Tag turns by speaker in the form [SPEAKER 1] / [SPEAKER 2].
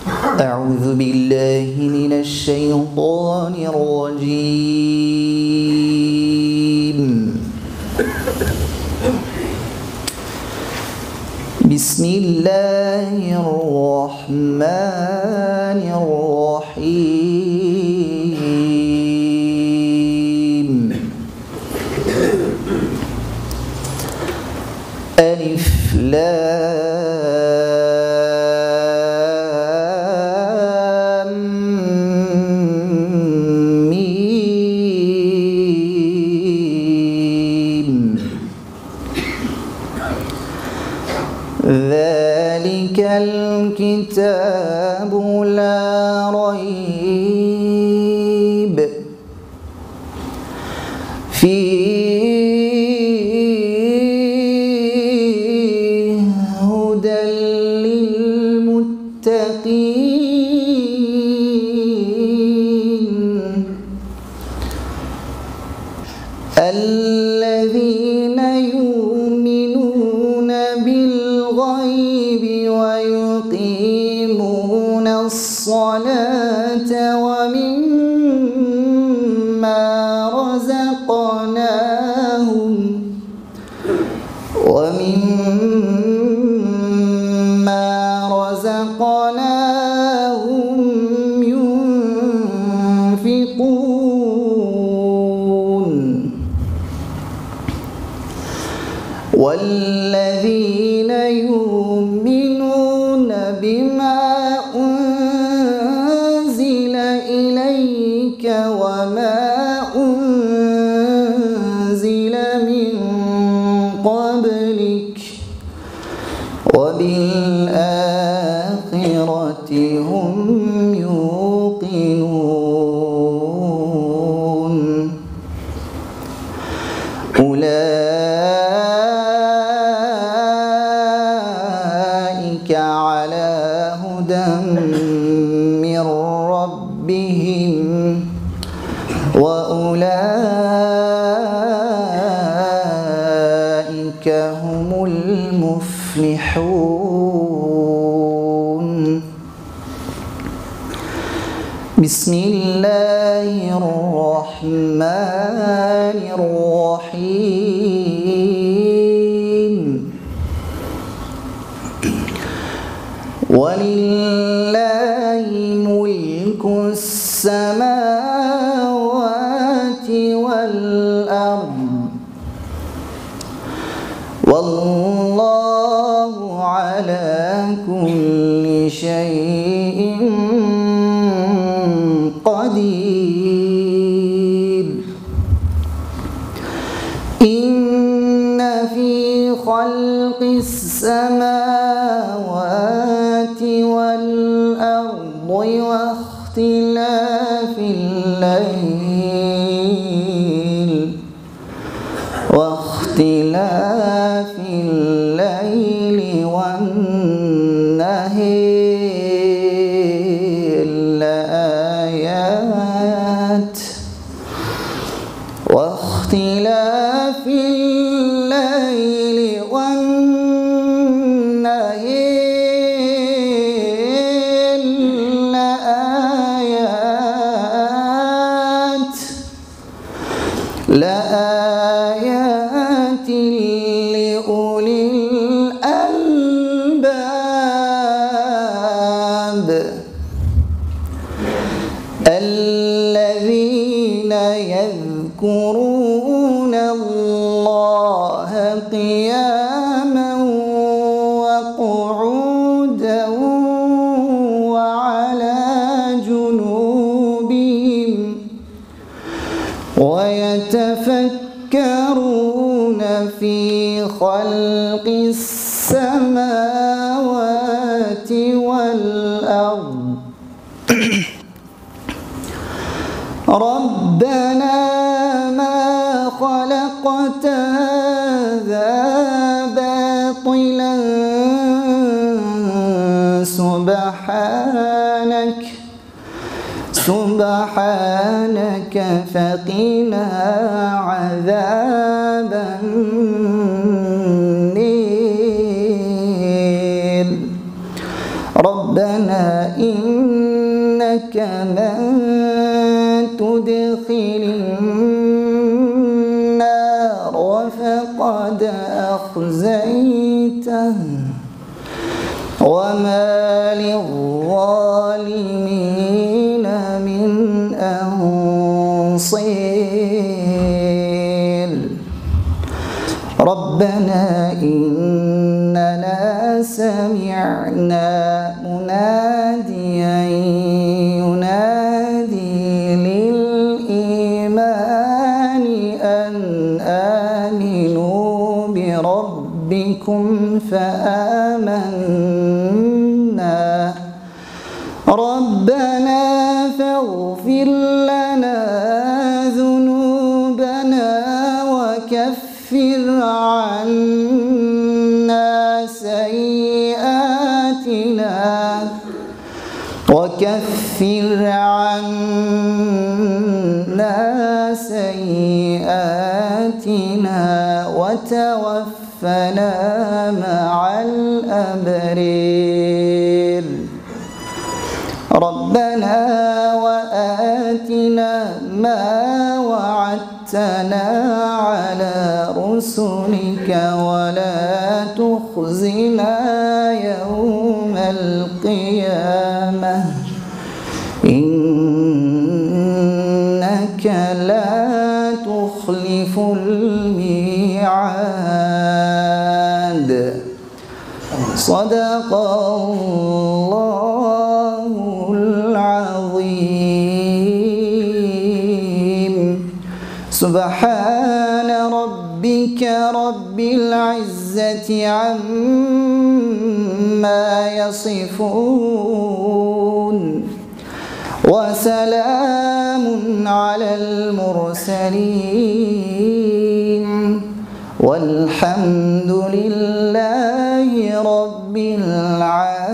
[SPEAKER 1] أعوذ بالله من الشيطان الرجيم. بسم الله الرحمن الرحيم. ألف لام ميم. ذلك الكتاب لا ريب فيه هدى للمتقين الذين يؤمنون بالغيب ويقيمون الصلاة ومما رزقناهم ينفقون والذين يؤمنون بما أنزل إليك وما أنزل من قبلك وبالآخرة هم يوقنون أولئك على هدى من ربهم وأولئك هم المفلحون. بسم الله الرحمن الرحيم. ولله ملك السماوات والأرض والله على كل شيء قدير. إن في خلق السماوات والأرض واختلاف الليل والنهار لآيات واختلاف الليل والنهار لآيات لأولي الألباب الذين يذكرون الله قياما وقعودا وعلى جنوبهم ويتفكرون في خلق السماوات والأرض ربنا ما خلقت هذا باطلا سبحانك فقنا عذاب النار. ربنا إنك من تدخل النار فقد أخزيته وما للظالمين من أنصير ربنا إننا سمعنا مناديا ينادي للإيمان أن آمنوا بربكم فآمنا ربنا فاغفر لنا ذنوبنا وكفر عنا سيئاتنا وتوفنا مع الأبرار ربنا وآتنا ما وعدتنا على رسلك ولا تخزنا يوم القيامة إنك لا تخلف الميعاد صدق الله العظيم سبحان ربك رب العزة عما يصفون وسلام على المرسلين والحمد لله رب العالمين.